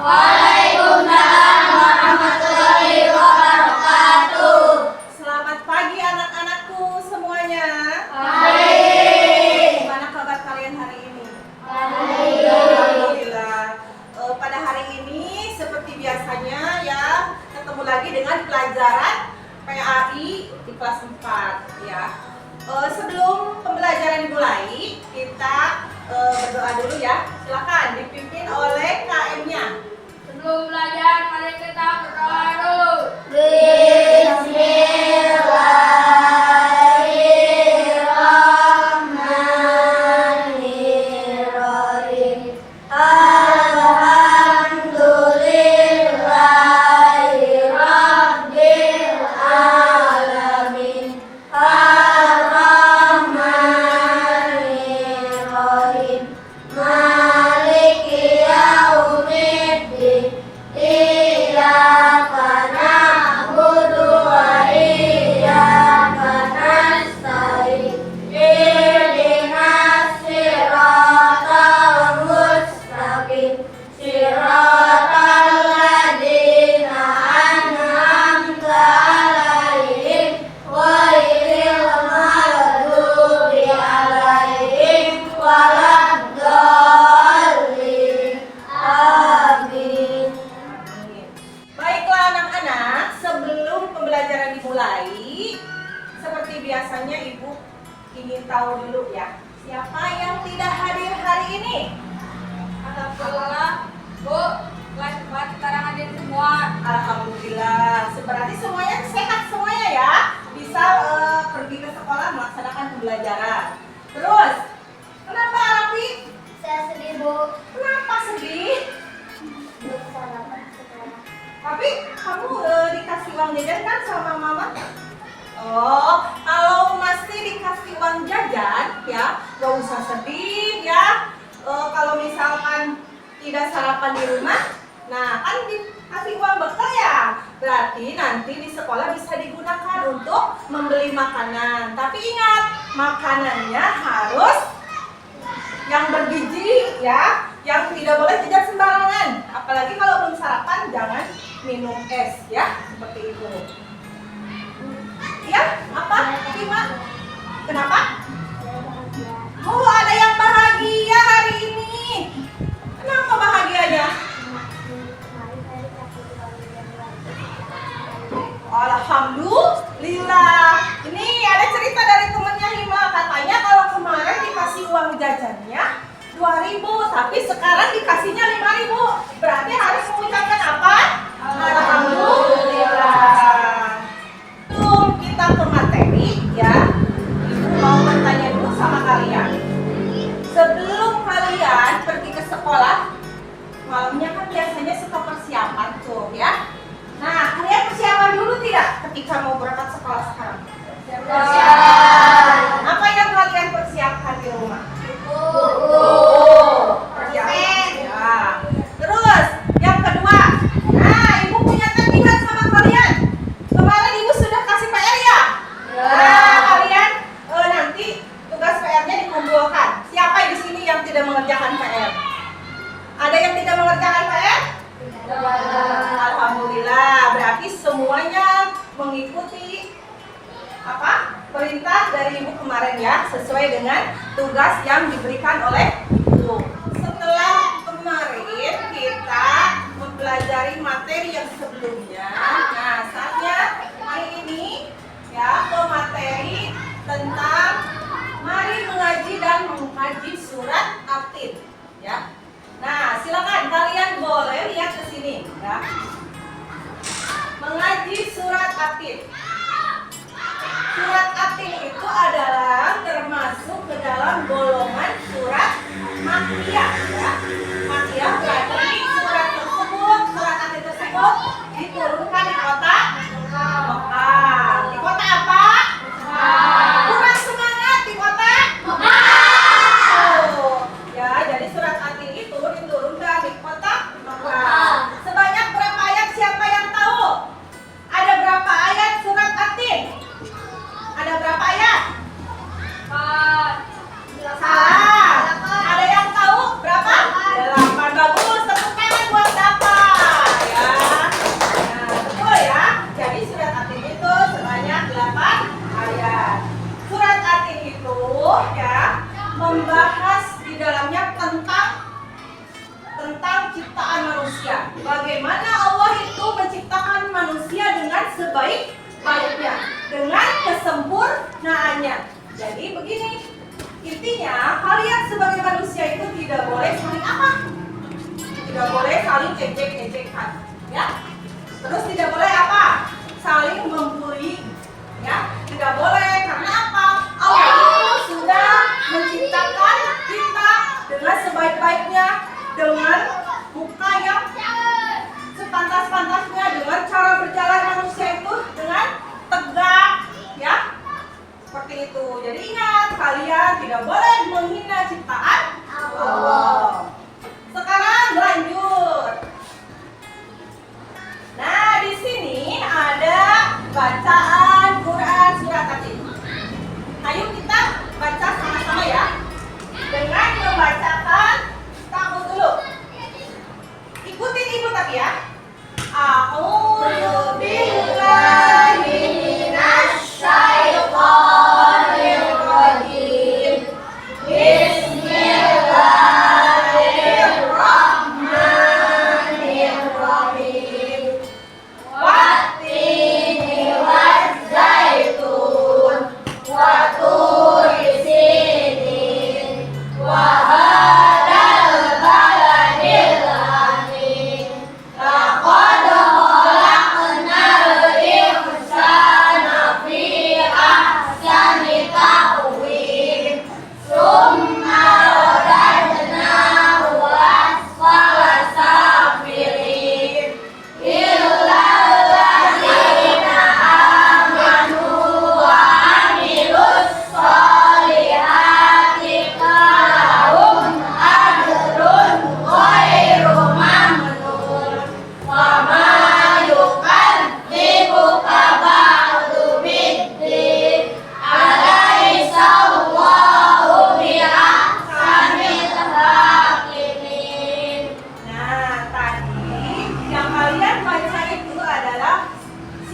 Waalaikumsalam warahmatullahi wabarakatuh. Selamat pagi anak-anakku semuanya. Baik. Gimana kabar kalian hari ini? Baik. Alhamdulillah. Pada hari ini seperti biasanya ya, ketemu lagi dengan pelajaran PAI di kelas 4 ya. Sebelum pembelajaran dimulai, kita berdoa dulu ya. Silakan dipimpin oleh KM-nya. Sebelum belajar, mari kita berdoa dulu. Bismillahirrahmanirrahim. Alhamdulillahi rabbil alamin. Ar-Rahmanirrahim. Maliki yaumiddin. Iyyaka na'budu wa iyyaka nasta'in. Ihdinas siratal mustaqim. Siratal ladzina an'amta 'alaihim ghairil maghdubi 'alaihim waladdallin. Amin. Baiklah anak-anak, sebelum pembelajaran dimulai, seperti biasanya Ibu ingin tahu dulu ya, siapa yang tidak hadir hari ini? Alhamdulillah, Bu, kelas 4 sekarang hadir semua. Alhamdulillah, berarti semuanya sehat semuanya ya, bisa pergi ke sekolah melaksanakan pembelajaran. Terus, kenapa Arafi? Saya sedih, Bu. Kenapa sedih? Tapi kamu dikasih uang jajan kan sama mama? Oh, kalau masih dikasih uang jajan ya, gak usah sedih ya. Kalau misalkan tidak sarapan di rumah, nah kan dikasih uang bekal ya. Berarti nanti di sekolah bisa digunakan untuk membeli makanan. Tapi ingat, makanannya harus yang bergizi ya, yang tidak boleh jajan sembarangan. Apalagi kalau belum sarapan, jangan minum es ya, seperti itu. Ya, apa? Kima? Kenapa? Oh, ada yang bahagia hari ini. Kenapa bahagianya? Alhamdulillah. Ini ada cerita dari temannya Hima. Katanya kalau kemarin dikasih uang jajannya 2.000, tapi sekarang dikasihnya 5.000. Berarti harus mengucapkan apa? Alhamdulillah. Sebelum kita ke materi ya, Ibu mau bertanya dulu sama kalian. Sebelum kalian pergi ke sekolah, malamnya kan biasanya suka persiapan tuh ya. Nah, kalian persiapan dulu tidak ketika mau berangkat sekolah sekarang? Persiapan. Apa yang kalian persiapkan di rumah? Persiapan. Ya. Terus, yang kedua. Nah, Ibu punya tagihan sama kalian. Kemarin Ibu sudah kasih PR ya? Nah, kalian nanti tugas PR-nya dikumpulkan. Siapa di sini yang tidak mengerjakan PR? Ada yang tidak mengerjakan PR? Alhamdulillah, berarti semuanya mengikuti apa? Perintah dari Ibu kemarin ya, sesuai dengan tugas yang diberikan oleh Ibu. Setelah kemarin kita mempelajari materi yang sebelumnya, nah saatnya hari ini ya ke materi tentang mari mengaji dan mengkaji surat At-Tin ya. Nah, silakan kalian boleh lihat ke sini ya. Mengaji surat At-Tin. Surat At-Tin itu adalah termasuk ke dalam golongan surat Makkiyah ya. Makkiyah berarti surat tersebut, surat At-Tin tersebut diturunkan di kota Mekah. Di kota apa? Kurang semangat, di kota Mekah. Ya, jadi surat At-Tin itu diturunkan di kota Mekah. Sebanyak berapa ayat? Siapa yang tahu? Ada berapa ayat surat At-Tin? Ada berapa ayat? 4. Salah. Ada yang tahu berapa? 8. Bagus, tepuk tangan buat 8. ciptaan manusia. Bagaimana Allah itu menciptakan manusia dengan sebaik-baiknya, dengan kesempurnaannya. Jadi begini, intinya kalian sebagai manusia itu tidak boleh saling apa? Tidak boleh saling ejek-ejekan, ya. Terus tidak boleh apa? Saling membuli, ya. Tidak boleh, karena apa? Allah itu sudah menciptakan kita dengan sebaik-baiknya, dengan muka yang sepantas-pantasnya, dengan cara berjalan manusia itu dengan tegak, ya. Seperti itu. Jadi ingat, kalian tidak boleh menghina ciptaan Allah. Sekarang lanjut. Nah, di sini ada bacaan Quran surat At-Tin. Ayo kita baca sama-sama ya. Dengan membacakan kamu dulu. Ikutin ibu tapi ya. A'udzu billahi minasy syaithanir rajim. Bismillahirrahmanirrahim. Wattini wazzaitun wa turi sinin wa hadzal baladil amin. Laqad khalaqnal insana fi ahsani taqwim. Tsumma radadnahu asfala safilin. Illa alladzina amanu wa amilus solihati falahum ajrun ghairu mamnun. Wa ma yukadzibuka ba'du biddin. Alaysa Allahu biahkamil hakimin. Nah, tadi yang kalian baca itu adalah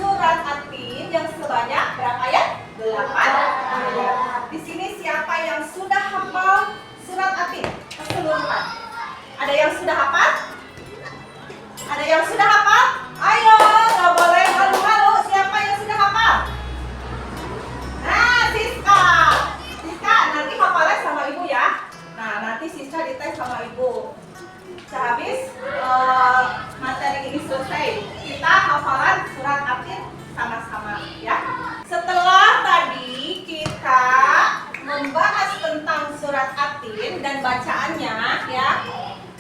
surat At-Tin yang sebanyak berapa ayat? 8 ayat. Di sini siapa yang sudah hafal surat At-Tin keseluruhan? Ada yang sudah hafal? Ada yang sudah hafal? Ayo, nggak boleh malu-malu. Siapa yang sudah hafal? Nah, Siska, nanti hafalnya sama ibu ya. Nah, nanti Siska dites sama ibu. Sehabis materi ini selesai, kita hafalan surat At-Tin sama-sama ya. Setelah tadi kita membahas tentang surat At-Tin dan bacaannya ya.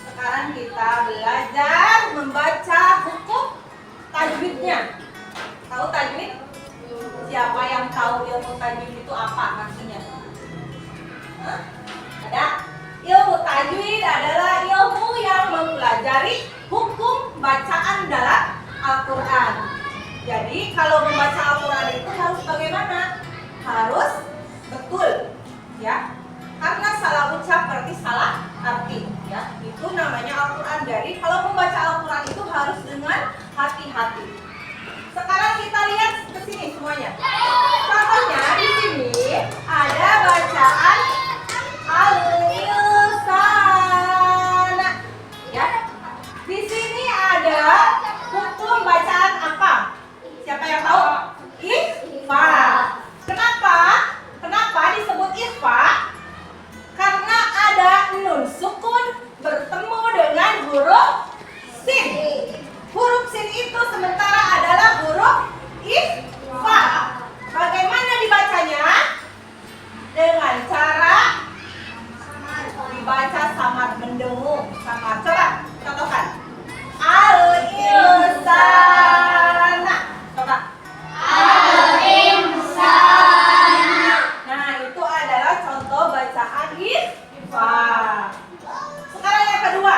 Sekarang kita belajar membaca hukum tajwidnya. Tahu tajwid? Siapa yang tahu ilmu tajwid itu apa artinya? Hah? Ada? Ilmu tajwid adalah ilmu yang mempelajari hukum bacaan dalam Al-Quran. Jadi kalau membaca Al-Quran itu harus bagaimana? Harus betul, ya. Karena salah ucap berarti salah arti, ya. Itu namanya Al-Quran. Jadi kalau membaca Al-Quran itu harus dengan hati-hati. Sekarang kita lihat ke sini semuanya. Contohnya di sini ada bacaan Al-Insana, ya. Di sini ada hukum bacaan apa? Siapa yang tahu? Ikhfa. Kenapa disebut ikhfa? Karena ada nun sukun bertemu dengan huruf sin. Huruf sin itu sementara adalah huruf ikhfa. Bagaimana dibacanya? Dengan cara dibaca samar mendengung. Samar. Coba contohkan. Al-Insana. Coba. Al-Insana. Nah, itu adalah contoh bacaan ikhfa. Sekarang yang kedua.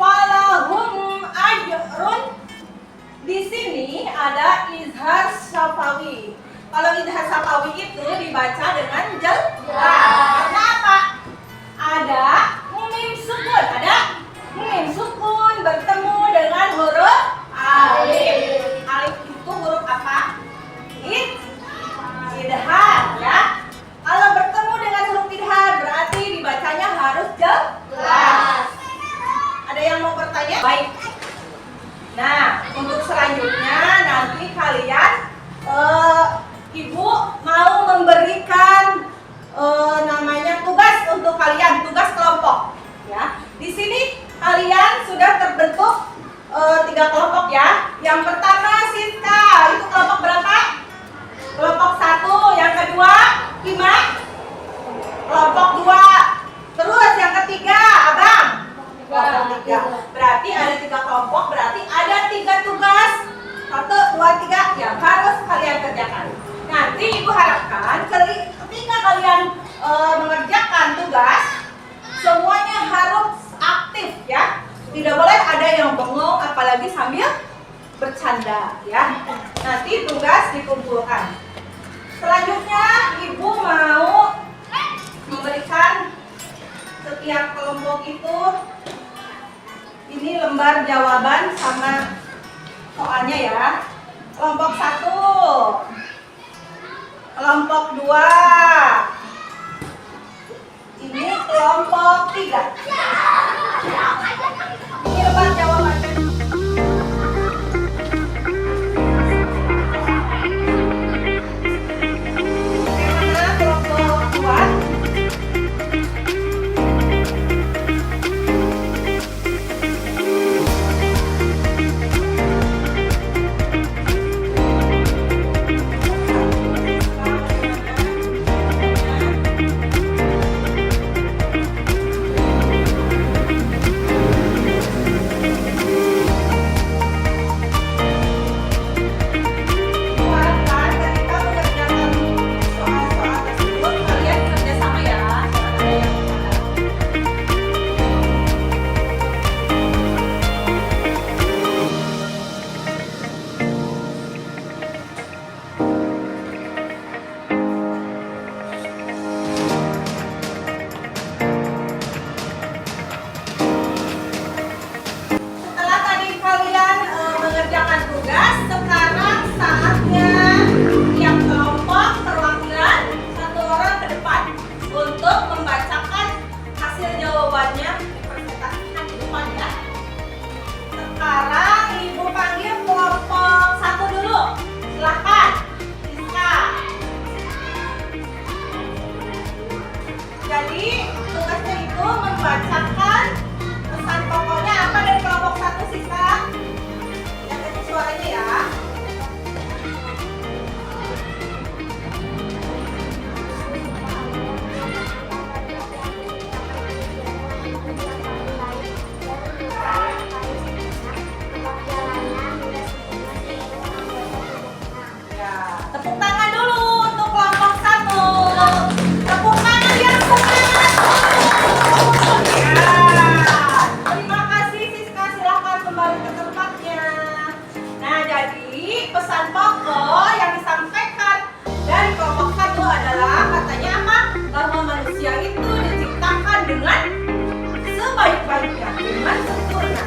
Falahum ajrun. Di sini ada izhar syafawi. Kalau izhar syafawi itu dibaca dengan jelas. Karena apa? Ada mim sukun. Ada mim sukun bertemu dengan huruf alif. Alif itu huruf apa? Idhar, ya. Kalau bertemu dengan huruf idhar berarti dibacanya harus jelas. Ada yang mau bertanya? Ya, berarti ada 3 kelompok, berarti ada 3 tugas. 1, 2, 3 yang harus kalian kerjakan. Nanti ibu harapkan ketika kalian mengerjakan tugas, semuanya harus aktif ya. Tidak boleh ada yang bengong apalagi sambil bercanda ya. Nanti tugas dikumpulkan. Selanjutnya ibu mau memberikan setiap kelompok itu ini lembar jawaban sama soalnya ya. Kelompok 1, kelompok 2, ini kelompok 3. Ini lembar jawabannya. Bagaimana kelompok 2? Setelah tadi kalian mengerjakan tugas, sekarang saatnya tiap kelompok perwakilan 1 orang ke depan untuk membacakan hasil jawabannya, dipresentasikan di depan ya. Sekarang ibu panggil kelompok 1 dulu. Silahkan, Siska. Jadi tugasnya itu membacakan pesan pokoknya apa dari kelompok 1, Siska? Lihat aja suaranya ya. Ya, tepuk tangan dulu untuk kelompok 1. Tepuk tangan yang semangat. Ya, terima kasih Siska, silahkan kembali ke tempatnya. Nah, jadi pesan pokok yang disampaikan dari kelompok 1 adalah katanya apa? Bahwa manusia itu diciptakan dengan sebaik-baiknya, dengan sempurna.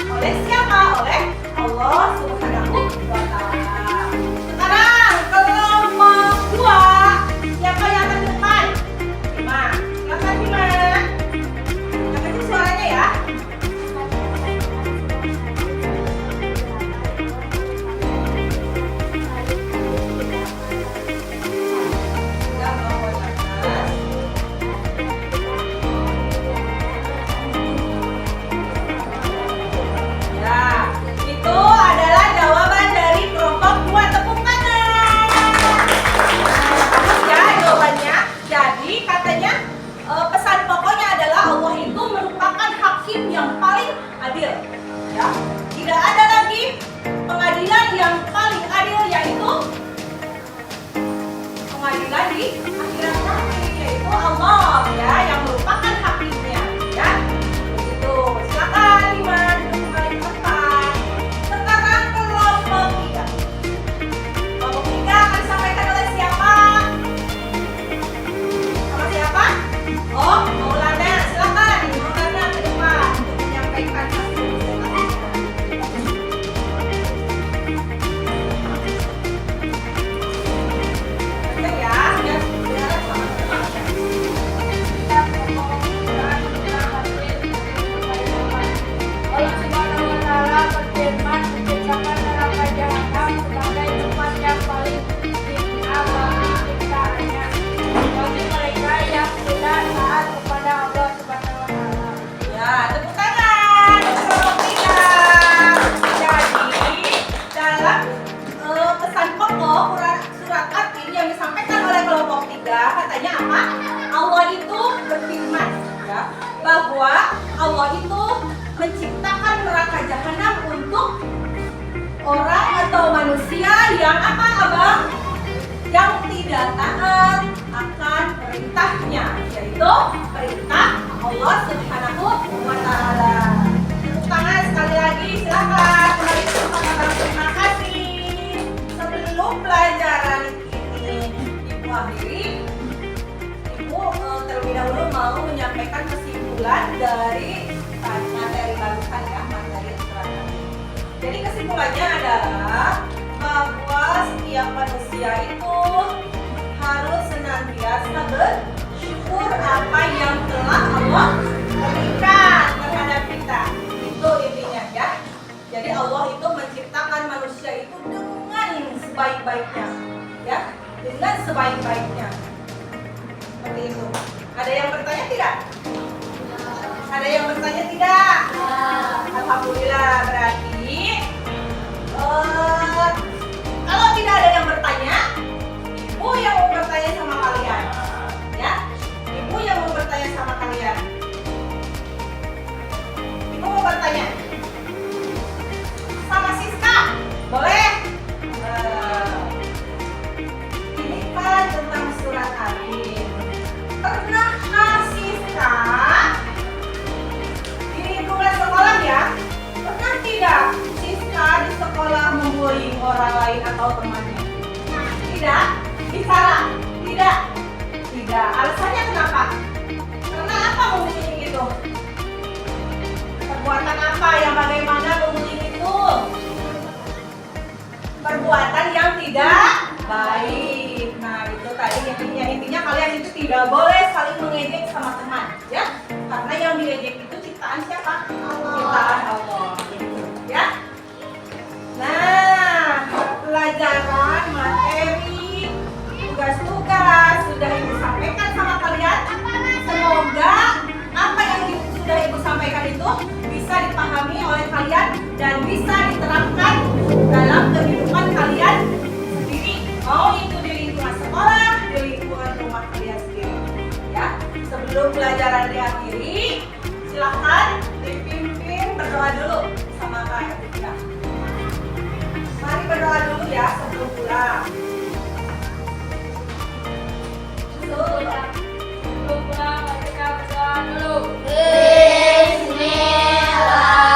Oleh siapa? Oleh Allah Subhanahu wa Ta'ala. Sekarang kelompok 2, siapa yang akan ke depan? Bima, silakan Bima. Yang kecil suaranya ya. Ya, kelompok 11. Ya, itu adalah jawaban dari kelompok 2. Tepuk tangan. Bagus ya jawabannya. Jadi katanya pesan pokoknya adalah Allah itu merupakan hakim yang paling adil. Ya, tidak ada lagi pengadilan yang paling adil, yaitu pengadilan di akhirat nanti, yaitu Allah ya yang merupakan hakimnya ya. Begitu. Silakan Iman duduk kembali ke tempat. Sekarang kelompok 3. Kelompok 3 akan disampaikan oleh siapa? Sama siapa? Oh, Maulana. Silakan Maulana ke depan untuk menyampaikan hasil presentasinya. Oke ya, biar sama-sama. Allah Subhanahu wa Ta'ala berfirman, menciptakan neraka jahanam sebagai tempat yang paling hina bagi ciptaannya, bagi mereka yang tidak taat kepada Allah Subhanahu wa Ta'ala. Ya, tepuk tangan untuk kelompok 3. Jadi, dalam pesan pokok surat At-Tin yang disampaikan oleh kelompok 3, katanya apa? Allah itu berfirman ya, bahwa Allah itu menciptakan neraka jahanam untuk orang atau manusia yang apa, Abang? Yang tidak taat akan perintahnya, yaitu perintah Allah Subhanahu wa Ta'ala. Tepuk tangan sekali lagi, silakan. Mari kita katakan terima kasih. Sebelum pelajaran ini Ibu akhiri, Ibu terlebih dahulu mau menyampaikan kesimpulan dari materi barusan ya, materi terakhir. Jadi kesimpulannya adalah bahwa setiap manusia itu harus senantiasa bersyukur apa yang telah Allah berikan terhadap kita. Itu intinya ya. Jadi Allah itu menciptakan manusia itu dengan sebaik-baiknya, ya, dengan sebaik-baiknya. Seperti itu. Ada yang bertanya tidak? Ada yang bertanya tidak? Alhamdulillah, berarti kalau tidak ada yang bertanya, Ibu yang mau bertanya sama kalian, ya. Ibu yang mau bertanya sama kalian. Ibu mau bertanya sama Siska, boleh? Ini kan tentang surat Al-Ain. Pernahkah Siska di lingkungan sekolah ya? Pernah tidak Siska di sekolah membuli orang lain atau temannya? Tidak? Bicara? Tidak? Tidak. Alasannya kenapa? Karena apa membuli itu? Perbuatan apa yang bagaimana membuli itu? Perbuatan yang tidak baik. Nah itu tadi intinya kalian itu tidak boleh saling mengejek sama teman, ya. Karena yang diejek itu ciptaan siapa? Ciptaan Allah. Ya. Nah, pelajaran materi tugas-tugas sudah Ibu sampaikan sama kalian. Semoga apa yang sudah Ibu sampaikan itu bisa dipahami oleh kalian dan bisa diterapkan dalam kehidupan kalian sendiri. Mau itu di lingkungan sekolah, di lingkungan rumah kalian sendiri. Ya, sebelum pelajaran diakhiri, silakan dipimpin berdoa dulu sama Kak Evita. Mari berdoa dulu ya sebelum pulang. Sebelum pulang, mari kita berdoa dulu. Bismillahirrahmanirrahim.